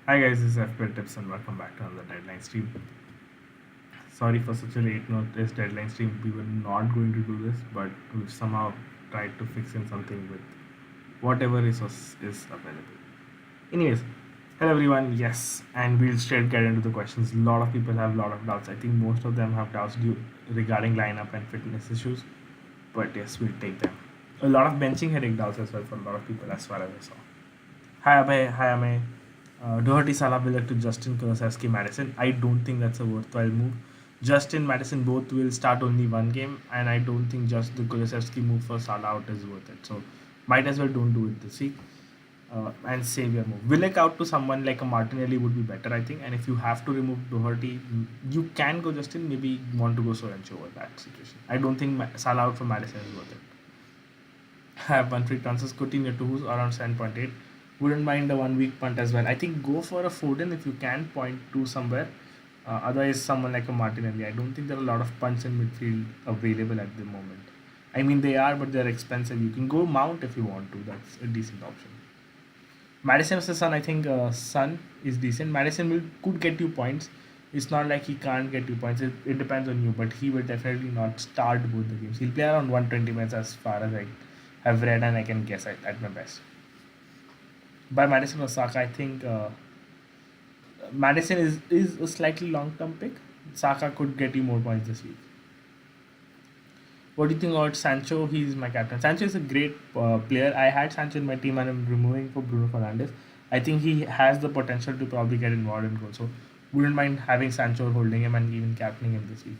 Hi guys, this is FPL Tips and welcome back to another deadline stream. Sorry for such a late notice deadline stream. We were not going to do this, but we've somehow tried to fix in something with whatever resource is available. Anyways, hello everyone. Yes, and we'll straight get into the questions. A lot of people have a lot of doubts. I think most of them have doubts regarding lineup and fitness issues, but yes, we'll take them. A lot of benching headache doubts as well for a lot of people, as far as I saw. Hi Abhay, hi Amay. Doherty, Salah, Willock to Justin, Kulusevski, Madison. I don't think that's a worthwhile move. Justin, Madison both will start only one game, and I don't think just the Kulusevski move for Salah out is worth it. So might as well don't do it this week and save your move. Willock out to someone like a Martinelli would be better, I think. And if you have to remove Doherty, you can go Justin. Maybe want to go Sorancho over that situation. I don't think Salah out for Madison is worth it. Have one free transfers. Coutinho to who's around 7.8. Wouldn't mind a 1 week punt as well. I think go for a Foden if you can point to somewhere. Otherwise, someone like a Martinelli. I don't think there are a lot of punts in midfield available at the moment. I mean, they are, but they're expensive. You can go Mount if you want to. That's a decent option. Madison versus Sun, I think Sun is decent. Madison could get you points. It's not like he can't get you points. It depends on you, but he will definitely not start both the games. He'll play around 120 minutes as far as I have read and I can guess at my best. By Madison or Saka, I think Madison is a slightly long term pick. Saka could get you more points this week. What do you think about Sancho? He's my captain. Sancho is a great player. I had Sancho in my team and I'm removing for Bruno Fernandes. I think he has the potential to probably get involved in goals. So wouldn't mind having Sancho holding him and even captaining him this week.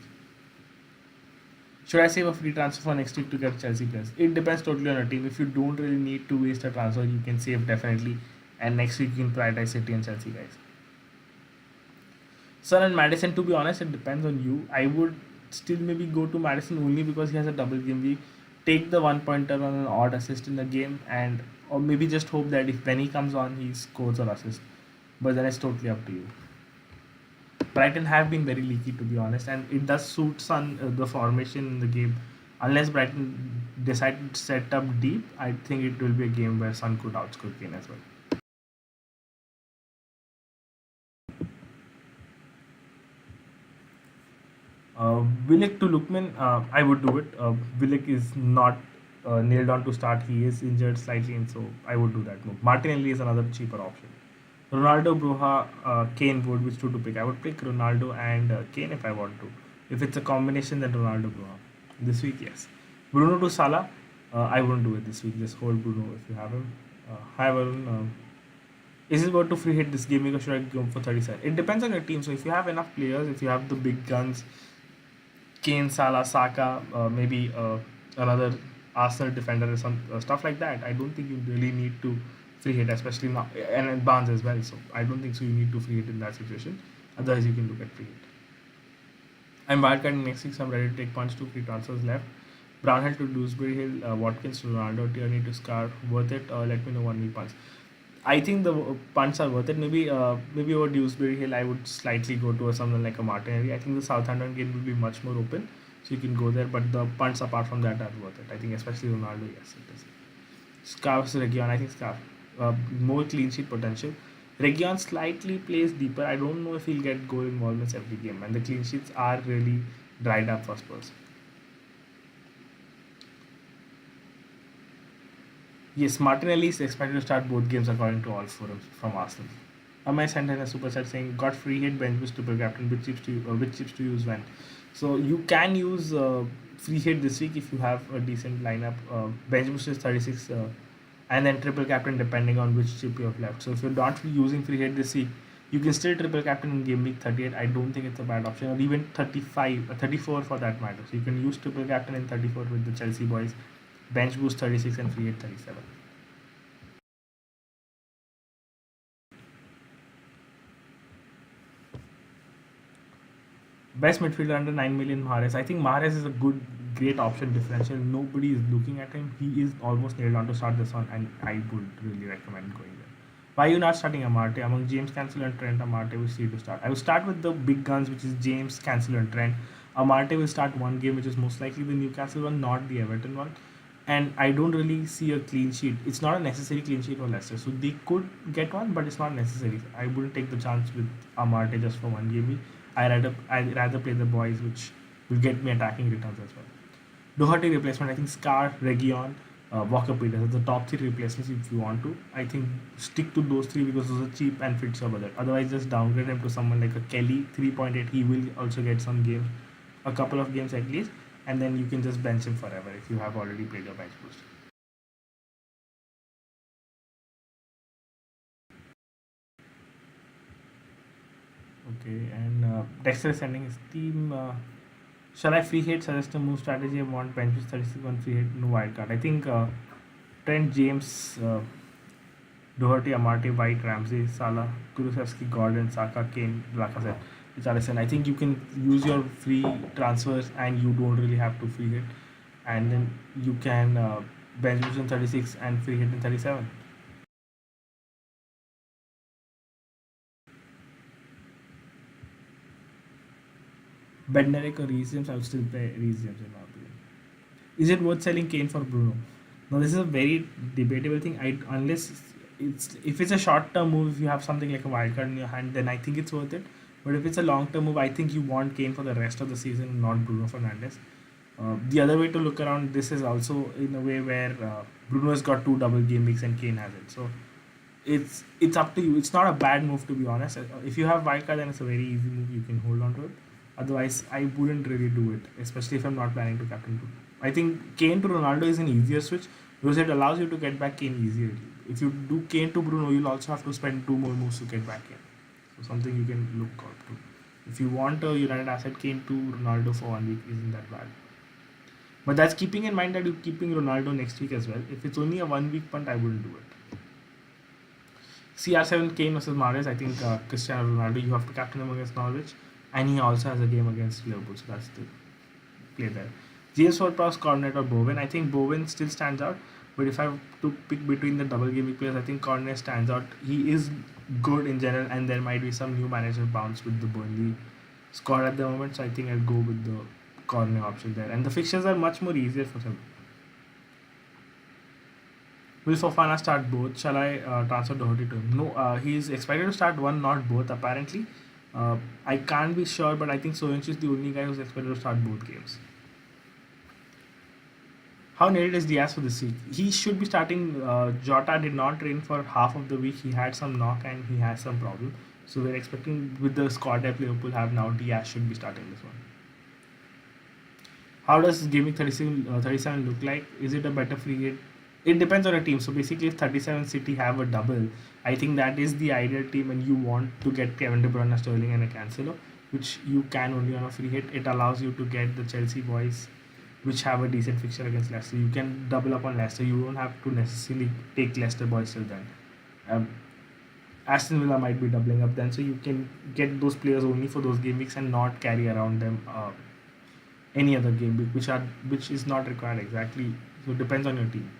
Should I save a free transfer for next week to get Chelsea players? It depends totally on your team. If you don't really need to waste a transfer, you can save definitely. And next week you can prioritize City and Chelsea guys. Son and Madison, to be honest, it depends on you. I would still maybe go to Madison only because he has a double game week. Take the 1 pointer on an odd assist in the game, and or maybe just hope that if when he comes on, he scores or assist. But then it's totally up to you. Brighton have been very leaky to be honest, and it does suit Sun the formation in the game. Unless Brighton decide to set up deep, I think it will be a game where Sun could outscore Kane as well. Willick to Lookman, I would do it. Willick is not nailed on to start. He is injured slightly, and so I would do that move. Martinelli is another cheaper option. Ronaldo, Broha, Kane would which two to pick. I would pick Ronaldo and Kane if I want to. If it's a combination, then Ronaldo, Broha. This week, yes. Bruno to Salah, I wouldn't do it this week. Just hold Bruno if you have him. Hi, Varun. Is it worth to free hit this game or should I go for 37? It depends on your team. So if you have enough players, if you have the big guns, Kane, Salah, Saka, maybe another Arsenal defender or some stuff like that. I don't think you really need to free hit, especially not and Barnes as well. So I don't think so. You need to free hit in that situation. Otherwise, you can look at free hit. I'm wildcarding next week, so I'm ready to take punch. Two free transfers left. Brownhill to Dewsbury Hill, Watkins to Ronaldo, Tierney to Scar. Worth it? Let me know 1 week punch. I think the punts are worth it. Maybe over Dewsbury Hill, I would slightly go to something like a Martinelli. I think the Southampton game will be much more open, so you can go there. But the punts apart from that are worth it. I think especially Ronaldo, yes, it is. Scarf's Region, I think Scarf more clean sheet potential. Region slightly plays deeper. I don't know if he'll get goal involvements every game, and the clean sheets are really dried up for Spurs. Yes, Martinelli is expected to start both games according to all forums from Arsenal. Amay sent in a super chat saying, "Got free hit bench boost super captain. Which chips to use when?" So you can use free hit this week if you have a decent lineup. Bench boost is 36, and then triple captain depending on which chip you have left. So if you're not using free hit this week, you can still triple captain in game week 38. I don't think it's a bad option, or even 35, 34 for that matter. So you can use triple captain in 34 with the Chelsea boys, bench boost 36 and free hit 37. Best midfielder under 9 million Mahrez. I think Mahrez is a great option differential. Nobody is looking at him. He is almost nailed on to start this one, and I would really recommend going there. Why are you not starting Amarte? Among James, Cancelo, and Trent, Amarte will see to start. I will start with the big guns, which is James, Cancelo, and Trent. Amarte will start one game, which is most likely the Newcastle one, not the Everton one. and I don't really see a clean sheet. It's not a necessary clean sheet for Leicester, so they could get one, but it's not necessary. I wouldn't take the chance with Amarte just for one game week. I rather play the boys, which will get me attacking returns as well. Doherty replacement, I think Scar, Region, Walker Peters are the top three replacements if you want to. I think stick to those three because those are cheap and fits your budget. Otherwise, just downgrade him to someone like a Kelly, 3.8. He will also get some games, a couple of games at least, and then you can just bench him forever if you have already played your bench boost. Okay, and Dexter is sending his team. Shall I free hit? Suggest a move strategy. I want bench boost 36, one free hit, no wild card. I think Trent, James, Doherty, Amarte, White, Ramsey, Salah, Kulusevski, Gordon, Saka, Kane, Lacazette, Richarlison. I think you can use your free transfers and you don't really have to free hit. And then you can bench boost in 36 and free hit in 37. Bednarek or Reece James, I would still play Reece James in my opinion. Is it worth selling Kane for Bruno? Now this is a very debatable thing. Unless it's if it's a short term move, if you have something like a wild card in your hand, then I think it's worth it. But if it's a long term move, I think you want Kane for the rest of the season, not Bruno Fernandes. The other way to look around this is also in a way where Bruno has got two double game weeks and Kane hasn't. So it's up to you. It's not a bad move to be honest. If you have wildcard, then it's a very easy move. You can hold on to it. Otherwise, I wouldn't really do it, especially if I'm not planning to captain two. I think Kane to Ronaldo is an easier switch because it allows you to get back Kane easier. If you do Kane to Bruno, you'll also have to spend two more moves to get back Kane. So something you can look up to. If you want a United asset, Kane to Ronaldo for 1 week isn't that bad. But that's keeping in mind that you're keeping Ronaldo next week as well. If it's only a 1 week punt, I wouldn't do it. CR7 Kane versus Mahrez. I think Cristiano Ronaldo, you have to captain him against Norwich, and he also has a game against Liverpool, so that's the play there. James Ward-Prowse, Cornet or Bowen. I think Bowen still stands out, but if I have to pick between the double game week players, I think Cornet stands out. He is good in general, and there might be some new manager bounce with the Burnley squad at the moment, so I think I'll go with the Cornet option there. And the fixtures are much more easier for him. Will Fofana start both? Shall I transfer Doherty to him? No, he is expected to start one, not both, apparently. I can't be sure, but I think Soyuncu is the only guy who's expected to start both games. How needed is Diaz for this week? He should be starting. Jota did not train for half of the week. He had some knock and he has some problem. So we're expecting with the squad that Liverpool have now, Diaz should be starting this one. How does Gameweek 37 look like? Is it a better free hit? It depends on a team. So basically, if 37 City have a double, I think that is the ideal team, and you want to get Kevin De Bruyne, Sterling, and a Cancelo, which you can only on a free hit. It allows you to get the Chelsea boys, which have a decent fixture against Leicester. You can double up on Leicester. You don't have to necessarily take Leicester boys till then. Um, Aston Villa might be doubling up then, so you can get those players only for those game weeks and not carry around them any other game week, which is not required exactly. So it depends on your team.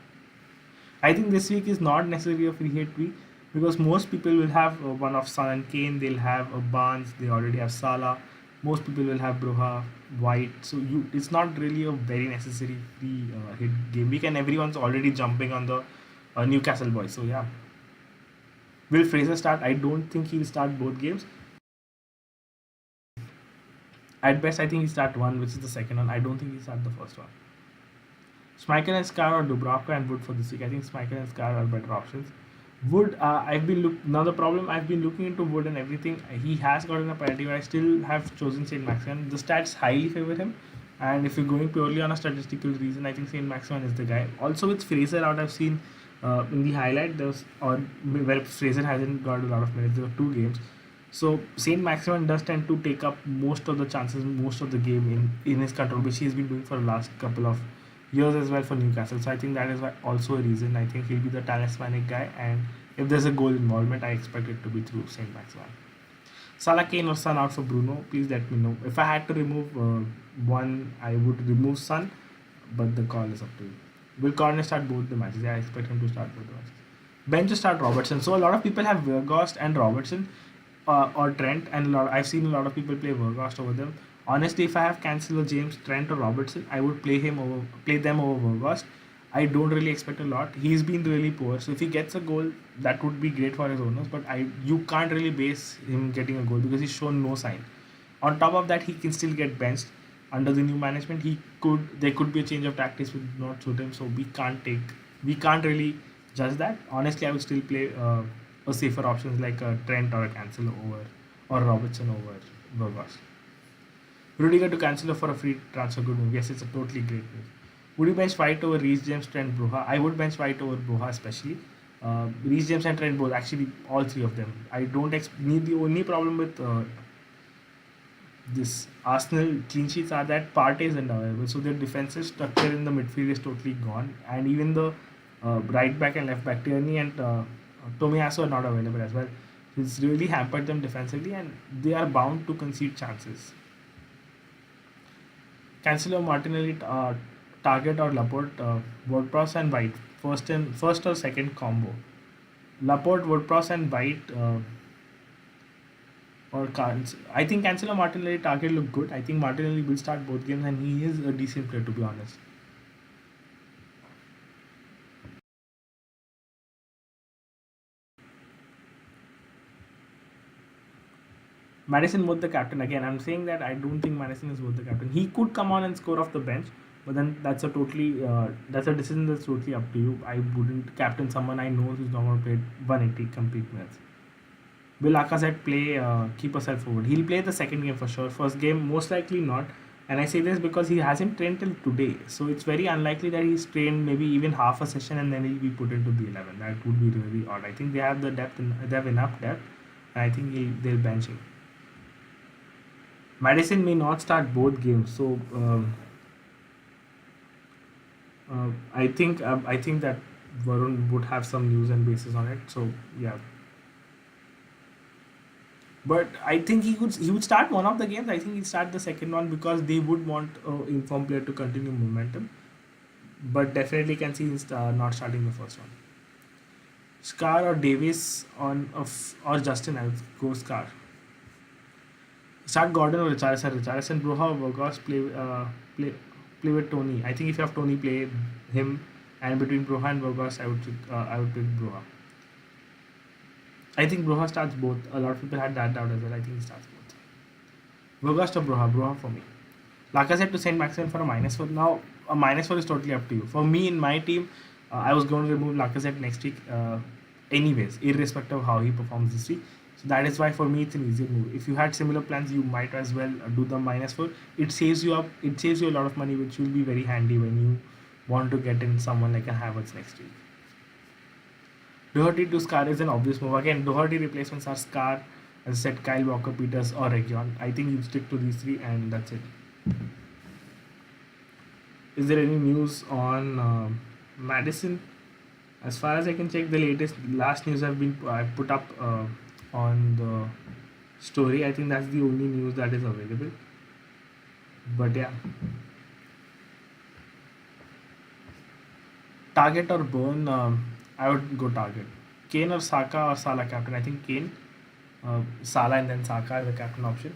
I think this week is not necessarily a free hit week because most people will have one of Son and Kane. They'll have a Barnes. They already have Salah. Most people will have Broha, White. So it's not really a very necessary free hit game week, and everyone's already jumping on the Newcastle boys. So yeah, will Fraser start? I don't think he'll start both games. At best, I think he'll start one, which is the second one. I don't think he'll start the first one. Schmeichel and Scar or Dubravka and Wood for this week. I think Schmeichel and Scar are better options. Wood, now the problem, I've been looking into Wood and everything. He has gotten a penalty, but I still have chosen Saint Maximin. The stats highly favor him, and if you're going purely on a statistical reason, I think Saint Maximin is the guy. Also with Fraser out, I've seen in the highlight where Fraser hasn't got a lot of minutes. There were two games, so Saint Maximin does tend to take up most of the chances, most of the game in his control, which he's been doing for the last couple of years as well for Newcastle. So I think that is also a reason. I think he'll be the talismanic guy, and if there's a goal involvement, I expect it to be through Saint Maximin. Salah, Kane or Son out for Bruno? Please let me know. If I had to remove one, I would remove Son, but the call is up to you. Will Corner start both the matches? Yeah, I expect him to start both the matches. Ben to start Robertson. So a lot of people have Vergost and Robertson or Trent, and I've seen a lot of people play Vergost over them. Honestly, if I have Cancelo, James, Trent, or Robertson, I would play them over Vergost. I don't really expect a lot. He's been really poor, so if he gets a goal, that would be great for his owners. But you can't really base him getting a goal because he's shown no sign. On top of that, he can still get benched under the new management. There could be a change of tactics would not suit him, so we can't really judge that. Honestly, I would still play a safer options like a Trent or a Cancelo over or Robertson over Burgos. Rudiger to Cancelo for a free transfer, good move. Yes, it's a totally great move. Would you bench White over Reece James, Trent, Broha? I would bench White over Broha especially. Reece James and Trent both, actually all three of them. I don't need the only problem with this Arsenal clean sheets are that Partey isn't available, so their defensive structure in the midfield is totally gone, and even the right back and left back Tierney and Tomiyasu are not available as well. It's really hampered them defensively, and they are bound to concede chances. Cancelo, Martinelli, Target or Laporte, WordPress and White. First or second combo. Laporte, WordPress and White or Carnes. I think Cancelo, Martinelli, Target look good. I think Martinelli will start both games and he is a decent player to be honest. Madison was the captain again. I'm saying that I don't think Madison is worth the captain. He could come on and score off the bench, but then that's a decision that's totally up to you. I wouldn't captain someone I know who's not going to play 180 complete minutes. Will Lacazette play keep herself forward? He'll play the second game for sure. First game most likely not. And I say this because he hasn't trained till today, so it's very unlikely that he's trained maybe even half a session and then he'll be put into the 11. That would be really odd. I think they have the depth. They have enough depth, and I think they'll bench him. Madison may not start both games, so I think that Varun would have some news and basis on it. So yeah, but I think he would start one of the games. I think he'd start the second one because they would want informed player to continue momentum. But definitely can see he's not starting the first one. Scar or Davis or Justin. I would go Scar. Start Gordon or Richarlison. Richarlison, Broha or Burgos play with Tony. I think if you have Tony, play him, and between Broha and Burgos, I would pick Broha. I think Broha starts both. A lot of people had that doubt as well. I think he starts both. Burgos or Broha? Broha for me. Lacazette to Saint Maximin for a -4. Now a -4 is totally up to you. For me in my team, I was going to remove Lacazette next week, anyways, irrespective of how he performs this week. So that is why for me it's an easier move. If you had similar plans, you might as well do the -4. It saves you up. It saves you a lot of money, which will be very handy when you want to get in someone like a Havertz next week. Doherty to Scar is an obvious move. Again, Doherty replacements are Scar, as I said, Kyle Walker, Peters, or Region. I think you stick to these three, and that's it. Is there any news on Madison? As far as I can check, the last news I put up on the story. I think that's the only news that is available. But yeah, Target or Burn, I would go Target. Kane or Saka or Salah captain. I think Kane, Salah and then Saka is the captain option.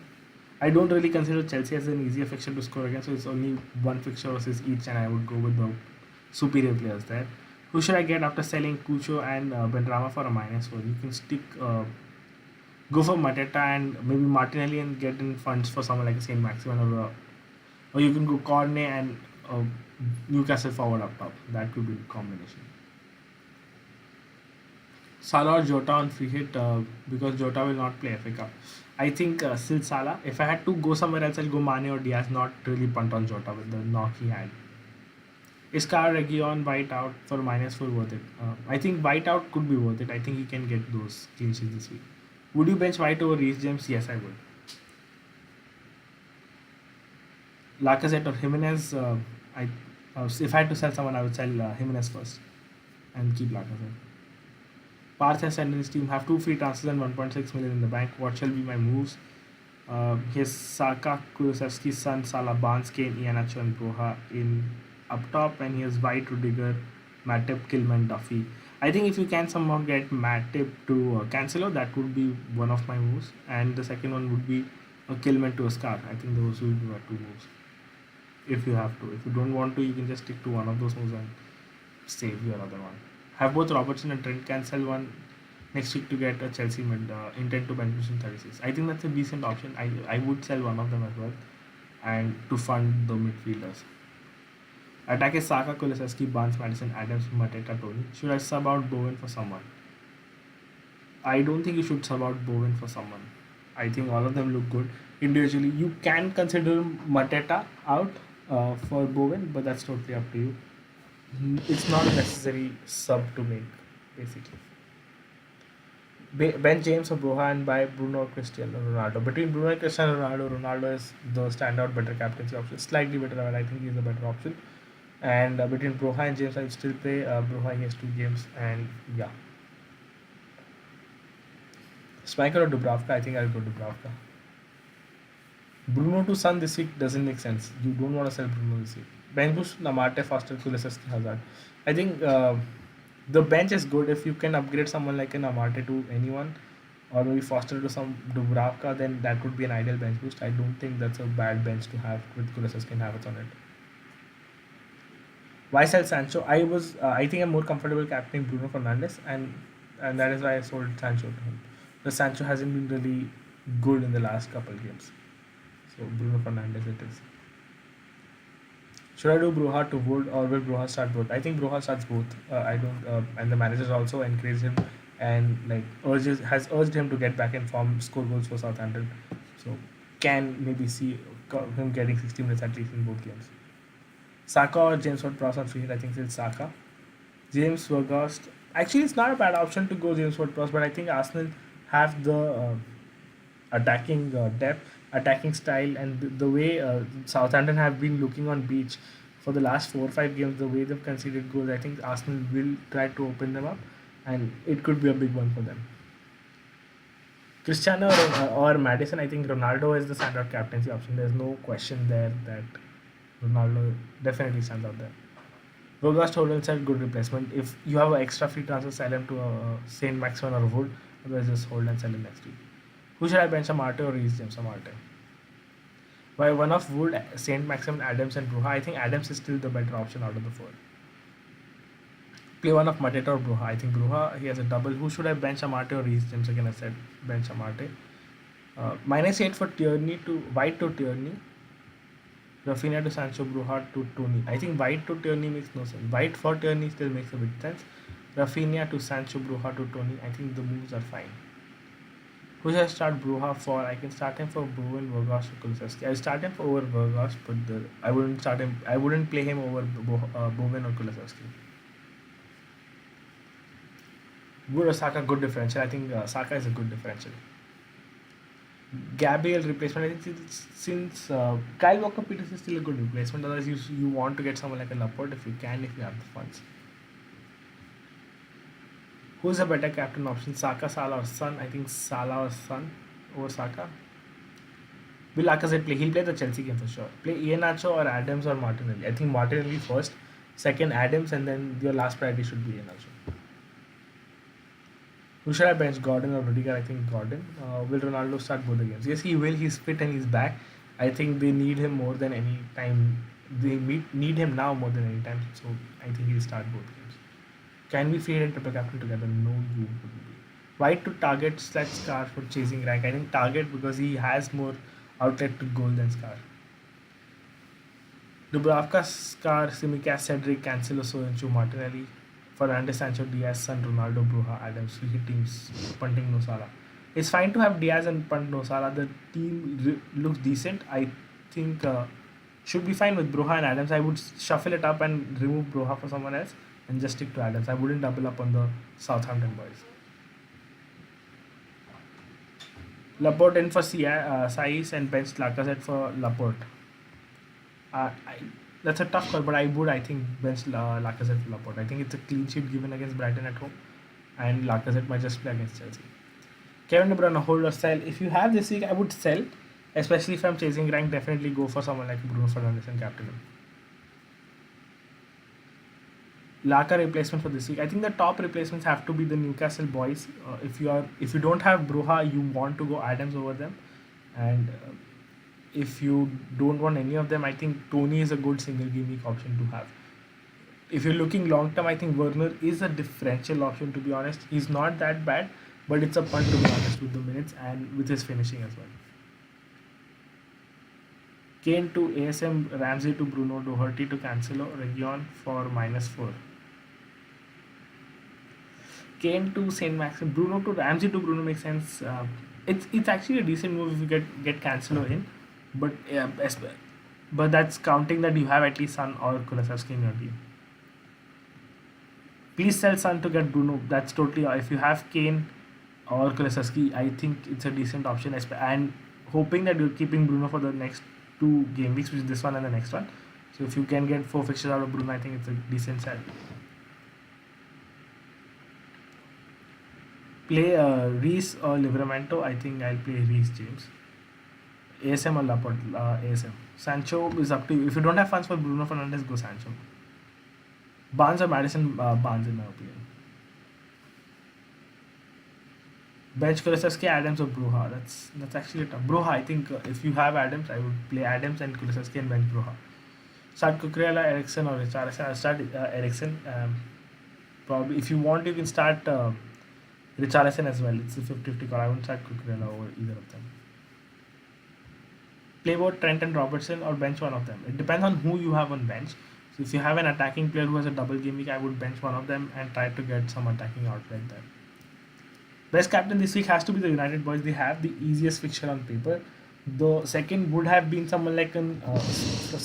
I don't really consider Chelsea as an easier fixture to score against, so it's only one fixture versus each, and I would go with the superior players there. Who should I get after selling Cucho and Benrahma for a -4? You can go for Mateta and maybe Martinelli and get in funds for someone like a Saint Maximin, or you can go Cornet and Newcastle forward up top. That could be a combination. Salah or Jota on free hit, because Jota will not play FA Cup. I think still Salah. If I had to go somewhere else, I'll go Mane or Diaz. Not really punt on Jota with the knock he had. Is Car Region White out for -4 worth it? I think White out could be worth it. I think he can get those clean sheets this week. Would you bench White over Reece James? Yes, I would. Lacazette or Jimenez? If I had to sell someone, I would sell Jimenez first and keep Lacazette. Parth has said in his team have 2 free transfers and 1.6 million in the bank. What shall be my moves? He has Saka, Kulusevski's son, Salah, Barnes, Kane, Iheanacho, and Broha in up top, and he has White, Rudiger, Matip, Kilman, Duffy. I think if you can somehow get Matip to Cancelo, that would be one of my moves, and the second one would be a Kilman to a Scar. I think those will be my 2 moves. If you have to, if you don't want to, you can just stick to one of those moves and save your other one. Have both Robertson and Trent, can sell one next week to get a Chelsea intent to bench boost in 36. I think that's a decent option. I would sell one of them as well, and to fund the midfielders. Attack is Saka, Kulusevski, Barnes, Madison, Adams, Mateta, Tony. Should I sub out Bowen for someone? I don't think you should sub out Bowen for someone. I think all of them look good individually. You can consider Mateta out for Bowen, but that's totally up to you. It's not a necessary sub to make, basically. Ben James or Broha and buy Bruno or Cristiano Ronaldo. Between Bruno and Cristiano Ronaldo, Ronaldo is the standout better captaincy option. Slightly better, but I think he's a better option. And between Broha and James, I would still play Broha. He has 2 games, and yeah. Schmeichel or Dubravka? I think I'll go Dubravka. Bruno to Sun this week doesn't make sense. You don't want to sell Bruno this week. Bench boost Namate, Foster, Kulusevski, Hazard. I think the bench is good if you can upgrade someone like an Amate to anyone, or maybe Foster to some Dubravka, then that would be an ideal bench boost. I don't think that's a bad bench to have with Kulusevski and Havertz on it. Why sell Sancho? I think I'm more comfortable captaining Bruno Fernandes, and that is why I sold Sancho to him. The Sancho hasn't been really good in the last couple games, so Bruno Fernandes it is. Should I do Broha to Wood, or will Broha start both? I think Broha starts both. I don't, and the managers also encourage him and like has urged him to get back in form, score goals for Southampton. So can maybe see him getting 60 minutes at least in both games. Saka or James Ward-Prowse on free hit? I think it's Saka. James Vergast. Actually, it's not a bad option to go James Ward-Prowse, but I think Arsenal have the attacking depth, attacking style, and the way Southampton have been looking on beach for the last 4 or 5 games, the way they've conceded goals, I think Arsenal will try to open them up, and it could be a big one for them. Cristiano or Madison, I think Ronaldo is the standout captaincy option. There's no question there that Ronaldo definitely stands out there. Rogast Holden said good replacement. If you have an extra free transfer, sell him to Saint Maximin or Wood. Otherwise, just hold and sell him next week. Who should I bench, Amarte or Reece James? Amarte. By one of Wood, Saint Maximin, Adams, and Bruja. I think Adams is still the better option out of the 4. Play one of Mateta or Bruja. I think Bruja, he has a double. Who should I bench, Amarte or Reece James? Again, I said bench Amarte. -8 for Tierney to White to Tierney. Rafinha to Sancho, Bruja to Tony. I think White to Tierney makes no sense. White for Tierney still makes a bit sense. Rafinha to Sancho, Bruja to Tony. I think the moves are fine. Who should I start Bruja for? I can start him for Bowen, Vergas, or Kulusevski. I'll start him for over Vergas, but I wouldn't start him. I wouldn't play him over Bowen or Kulusevski. Wood or Saka, good differential. I think Saka is a good differential. Gabriel replacement. I think since Kyle Walker-Peters is still a good replacement. Otherwise, you want to get someone like a Laporte if you can, if you have the funds. Who's a better captain option? Saka, Salah, or Son? I think Salah or Son over Saka. Will Lacazette play? He'll play the Chelsea game for sure. Play Iheanacho or Adams or Martinelli. I think Martinelli first, second Adams, and then your last priority should be Iheanacho. Who should I bench, Gordon or Rudiger? I think Gordon. Will Ronaldo start both the games? Yes, he will. He's fit and he's back. I think they need him more than any time. They need him now more than any time. So I think he'll start both games. Can we feed and triple captain together? No, you wouldn't be. White to Target / Scar for chasing rank. I think Target because he has more outlet to goal than Scar. Dubravka, Scar, Simicast, Cedric, Cancelo, Soyuncu, Martinelli. Fernandes, Sancho, Diaz, Son, Ronaldo, Bruja, Adams, free hit teams, punting no Salah. It's fine to have Diaz and punt no Salah. The team looks decent. I think should be fine with Bruja and Adams. I would shuffle it up and remove Bruja for someone else and just stick to Adams. I wouldn't double up on the Southampton boys. Laporte in for Saiz and bench Lacazette for Laporte. That's a tough call, but I think bench Lacazette for Laporte. I think it's a clean sheet given against Brighton at home, and Lacazette might just play against Chelsea. Kevin De Bruyne, hold or sell? If you have this week, I would sell, especially if I'm chasing rank. Definitely go for someone like Bruno Fernandes and captain him. Laka replacement for this week. I think the top replacements have to be the Newcastle boys. If you don't have Bruja, you want to go Adams over them, and if you don't want any of them, I think Tony is a good single game week option to have. If you're looking long term, I think Werner is a differential option, to be honest. He's not that bad, but it's a punt, to be honest, with the minutes and with his finishing as well. Kane to ASM, Ramsey to Bruno, Doherty to Cancelo, Region for -4. Kane to Saint Max, Bruno to Ramsey to Bruno makes sense. It's actually a decent move if you get Cancelo in, but but that's counting that you have at least Son or Kulusevski in your team. Please sell Son to get Bruno. That's totally if you have Kane or Kulusevski, I think it's a decent option. And hoping that you're keeping Bruno for the next two game weeks, which is this one and the next one. So if you can get four fixtures out of Bruno, I think it's a decent sell. Play Reese or Livramento. I think I'll play Reese James. ASM or Laporte. ASM. Sancho is up to you. If you don't have funds for Bruno Fernandes, go Sancho. Barnes or Madison. Barnes, in my opinion. Bench Kulusevski, Adams or Broha. That's actually tough. Broha, I think if you have Adams, I would play Adams and Kulusevski and bench Broha. Start Kukurela, Ericsson or Richarlison. I'll start Ericsson. Probably if you want, you can start Richarlison as well. It's a 50-50 call. I wouldn't start Kukurela over either of them. Play both Trent and Robertson or bench one of them. It depends on who you have on bench. So if you have an attacking player who has a double game week, I would bench one of them and try to get some attacking outlet there. Best captain this week has to be the United boys. They have the easiest fixture on paper. The second would have been someone like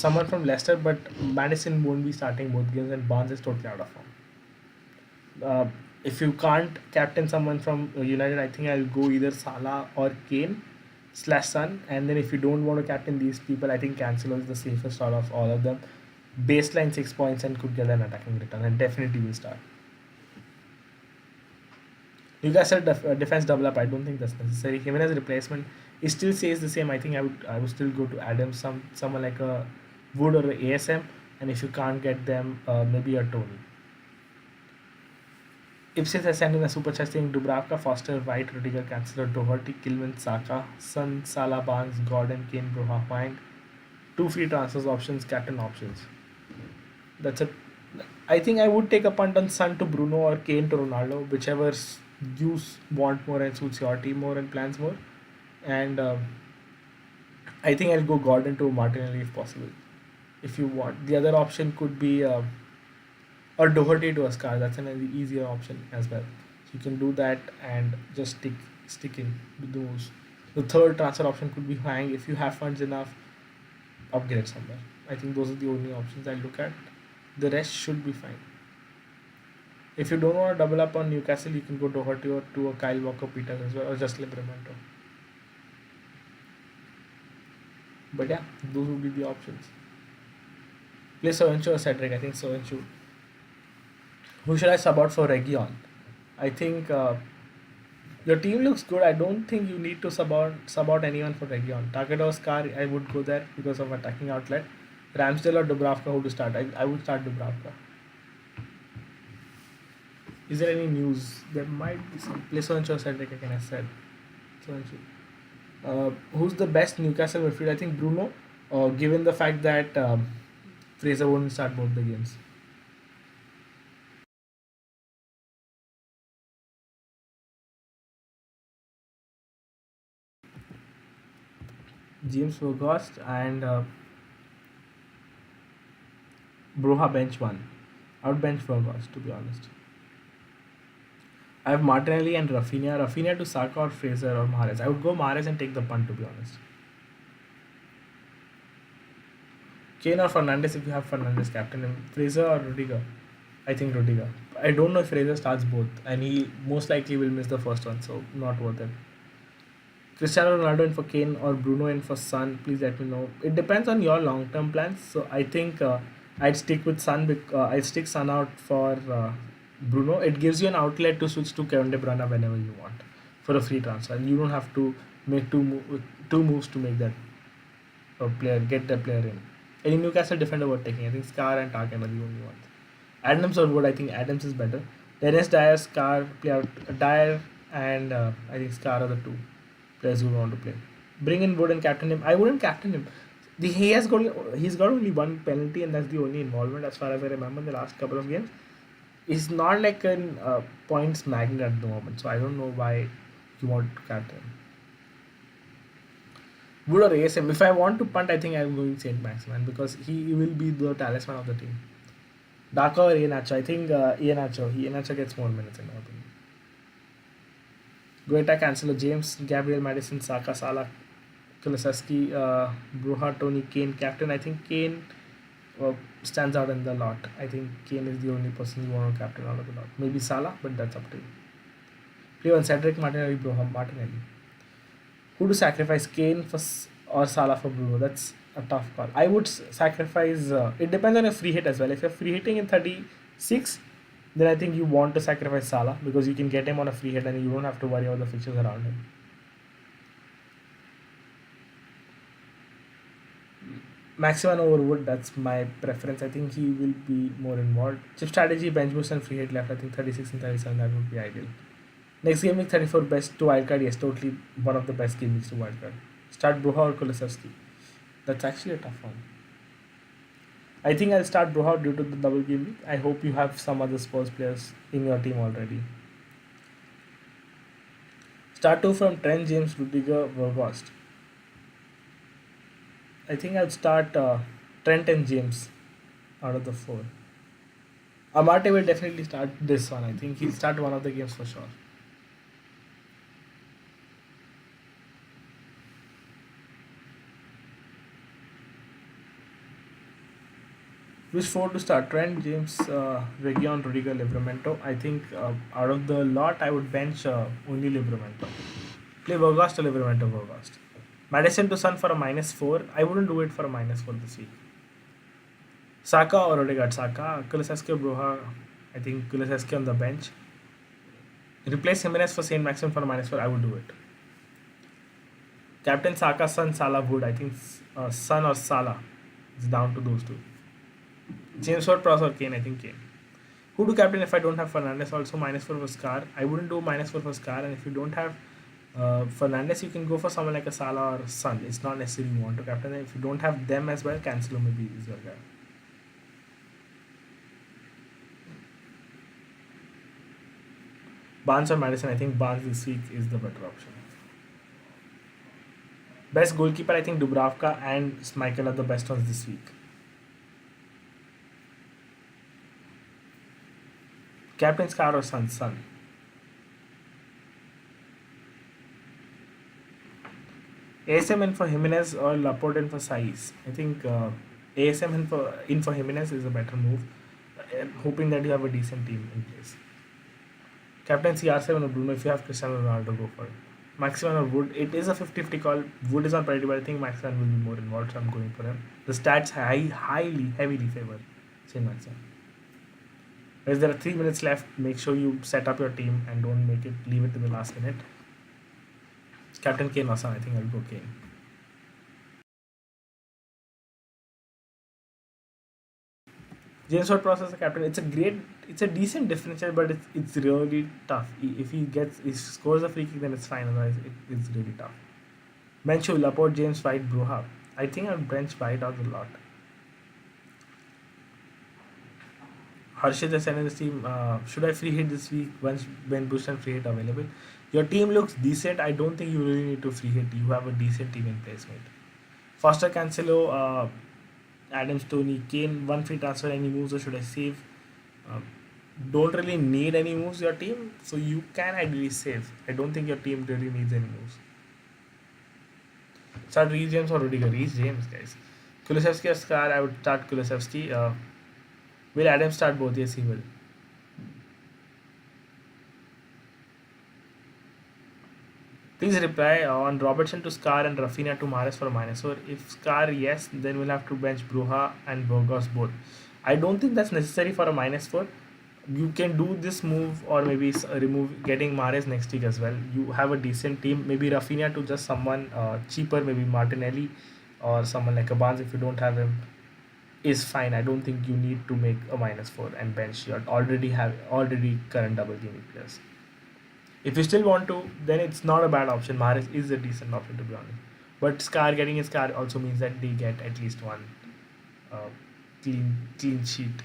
someone from Leicester, but Madison won't be starting both games, and Barnes is totally out of form. If you can't captain someone from United, I think I'll go either Salah or Kane / Son. And then if you don't want to captain these people, I think Cancelo is the safest out of all of them. Baseline 6 points and could get an attacking return, and definitely will start. You guys said defense double up. I don't think that's necessary. Jimenez replacement, it still says the same. I think I would still go to Adams, someone like a Wood or a ASM, and if you can't get them, maybe a Tony. Ipsis has sent in a super chat saying Dubravka, Foster, White, Rudiger, Cancelo, Doherty, Kilman, Saka, Son, Salah, Barnes, Gordon, Kane, Broha, Wang. 2 free transfers options, captain options. That's it. I think I would take a punt on Son to Bruno or Kane to Ronaldo, whichever you want more and suits your team more and plans more. And I think I'll go Gordon to Martinelli if possible. If you want, the other option could be or Doherty to Oscar. That's an easier option as well. So you can do that and just stick in with those. The third transfer option could be Hang. If you have funds enough, upgrade somewhere. I think those are the only options I look at. The rest should be fine. If you don't want to double up on Newcastle, you can go Doherty or to a Kyle Walker Peters as well, or just Livramento. But yeah, those would be the options. Play Soyuncu or Cedric. I think Soyuncu. Who should I sub out for Region? I think your team looks good. I don't think you need to sub out anyone for Region. Target or Scar, I would go there because of attacking outlet. Ramsdale or Dubravka, who to start? I would start Dubravka. Is there any news? There might be some. Play Soyuncu or Cedric, again I said. Soyuncu. Who's the best Newcastle midfield? I think Bruno, given the fact that Fraser won't start both the games. James Forgost and Broha bench one. I would bench Forgost, to be honest. I have Martinelli and Rafinha. Rafinha to Saka or Fraser or Mahrez. I would go Mahrez and take the punt, to be honest. Kane or Fernandes if you have Fernandes captain him. Fraser or Rudiger. I think Rudiger. I don't know if Fraser starts both, and he most likely will miss the first one, so not worth it. Cristiano Ronaldo in for Kane or Bruno in for Son. Please let me know. It depends on your long-term plans. So I think I'd stick with Son. I'd stick Son out for Bruno. It gives you an outlet to switch to Kevin De Bruyne whenever you want for a free transfer, and you don't have to make two moves to make that get that player in. Any Newcastle defender worth taking? I think Scar and Tarkin are the only ones. Adams or Wood? I think Adams is better. Dennis Dyer, Scar play out Dyer, and I think Scar are the two players who want to play. Bring in Wood and captain him. I wouldn't captain him. He's got only one penalty, and that's the only involvement as far as I remember in the last couple of games. He's not like an points magnet at the moment, so I don't know why you want to captain. Wood or ASM? If I want to punt, I think I'm going Saint Maximan because he will be the talisman of the team. Daka or Iheanacho? I think Iheanacho. Iheanacho gets more minutes in my opinion. Guetta, Cancelo, James, Gabriel, Madison, Saka, Salah, Kulusevski, Bruha, Tony, Kane, captain. I think Kane stands out in the lot. I think Kane is the only person you want to captain out of the lot. Maybe Salah, but that's up to you. Play on Cedric, Martinelli, Bruha, Martinelli. Who to sacrifice, Kane for or Salah for Bruno? That's a tough call. I would sacrifice. It depends on your free hit as well. If you're free hitting in 36, then I think you want to sacrifice Salah because you can get him on a free hit and you don't have to worry about the fixtures around him. Maximan over Wood, that's my preference. I think he will be more involved. Chip strategy, bench boost, and free hit left. I think 36 and 37, that would be ideal. Next game week 34, best to wildcard. Yes, totally one of the best game weeks to wildcard. Start Bruha or Kulusevski. That's actually a tough one. I think I'll start Bruha due to the double game week. I hope you have some other Spurs players in your team already. Start 2 from Trent, James, Rudiger, Vergost. I think I'll start Trent and James out of the 4. Amate will definitely start this one. I think he'll start one of the games for sure. Which 4 to start? Trent, James, Region, Rudiger, Livramento. I think out of the lot, I would bench only Livramento. Play Vergost or Livramento, Vergost. Madison to Sun for a -4. I wouldn't do it for a -4 this week. Saka or Odegaard? Saka. Kulusevski or Broha? I think Kulusevski on the bench. Replace Jimenez for Saint Maxim for a -4. I would do it. Captain Saka, Sun, Salah, Wood. I think Sun or Salah. It's down to those two. James Ward, Pross or Kane? I think Kane. Who to captain if I don't have Fernandes? Also -4 for Scar. I wouldn't do -4 for Scar. And if you don't have Fernandes, you can go for someone like a Salah or Son. It's not necessarily you want to captain them. If you don't have them as well, Cancelo maybe is your guy. Barnes or Madison? I think Barnes this week is the better option. Best goalkeeper? I think Dubravka and Schmeichel are the best ones this week. Captain Scar or Son? Son. ASM in for Jimenez or Laporte in for Saiz. I think ASM in for Jimenez is a better move. Hoping that you have a decent team in place. Captain CR7 or Bruno. If you have Cristiano Ronaldo, go for it. Maximan or Wood. It is a 50-50 call. Wood is on priority, but I think Maximan will be more involved, so I'm going for him. The stats heavily favor Saint Maximan. As there are 3 minutes left, make sure you set up your team and don't leave it to the last minute. Captain Kane or Son? I think I'll go Kane. James Ward Prowse as a captain. It's a decent differential, but it's really tough. If he scores a free kick, then it's fine. Otherwise, it's really tough. Bench Laporte, James, White, Broha. I think I'll bench White out a lot. Harshit has sent in this team. Should I free hit this week once Ben Bush and free hit available? Your team looks decent. I don't think you really need to free hit. You have a decent team in place, mate. Foster, Cancelo, Adams, Tony, Kane, one free transfer. Any moves or should I save? Don't really need any moves your team, so you can ideally save. I don't think your team really needs any moves. Start Reece James or Rudiger? Reece James, guys. Kulusevski or Scar? I would start Kulusevski. Will Adams start both? Yes, he will. Please reply on Robertson to Scar and Rafinha to Mahrez for a -4. If Scar, yes, then we'll have to bench Bruja and Burgos both. I don't think that's necessary for a -4. You can do this move or maybe remove getting Mahrez next week as well. You have a decent team. Maybe Rafinha to just someone cheaper, maybe Martinelli or someone like a Barnes if you don't have him is fine. I don't think you need to make a -4 and bench. You already current double game players. If you still want to, then it's not a bad option. Mahrez is a decent option, to be honest. But Scar getting his car also means that they get at least one uh, clean sheet.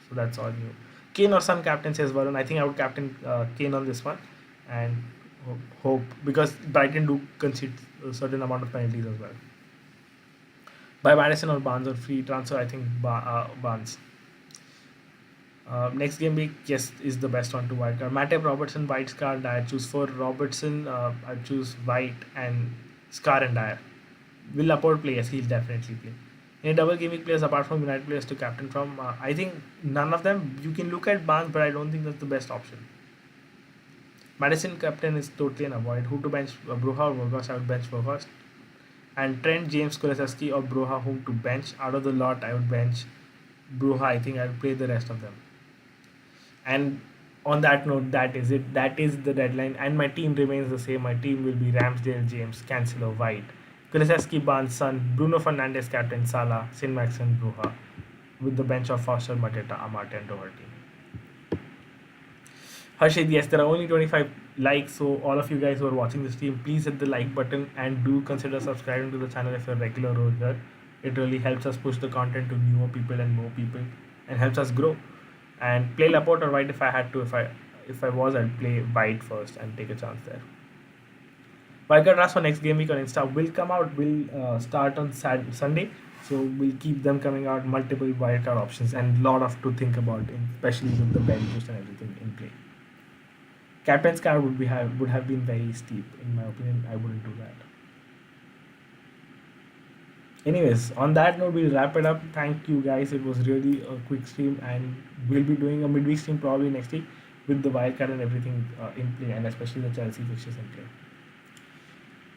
So that's all new. Kane or some captain says Varun. I think I would captain Kane on this one, and hope because Brighton do concede a certain amount of penalties as well. By Madison or Barnes or free transfer, I think Barnes. Next game week, yes, is the best one to wildcard. Matip, Robertson, White, Scar, Dyer. Choose for Robertson. I choose White and Scar and Dyer. Will Laporte play? Yes, he'll definitely play. In a double game week players apart from United players to captain from, I think none of them. You can look at Barnes, but I don't think that's the best option. Madison captain is totally an avoid. Who to bench? Broha or Vorgas? I would bench Vorgas. And Trent, James, Kulusevski or Broha, whom to bench? Out of the lot, I would bench Broha. I think I'll play the rest of them. And on that note, that is it. That is the deadline. And my team remains the same. My team will be Ramsdale, James, Cancelo, White, Kulusevski, Barnes, Son, Bruno Fernandes, captain, Salah, Saint Maximin, Broha, with the bench of Foster, Mateta, Amate, and Doherty. Harshit, yes, there are only 25 likes, so all of you guys who are watching this stream, please hit the like button and do consider subscribing to the channel if you're a regular over here. It really helps us push the content to newer people and more people and helps us grow. And play Laporte or White if I had to. If I was, I'd play White first and take a chance there. Wildcard drafts for next game week on Insta will come out. Will start on Sunday, so we'll keep them coming out. Multiple wildcard options and lot of to think about, especially with the bench boost and everything in play. Captain's card would have been very steep in my opinion. I wouldn't do that. Anyways, on that note, we'll wrap it up. Thank you guys. It was really a quick stream, and we'll be doing a midweek stream probably next week with the wildcard and everything in play, and especially the Chelsea fixtures in play.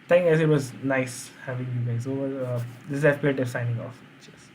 Thank you guys. It was nice having you guys over. This is FPL signing off. Cheers.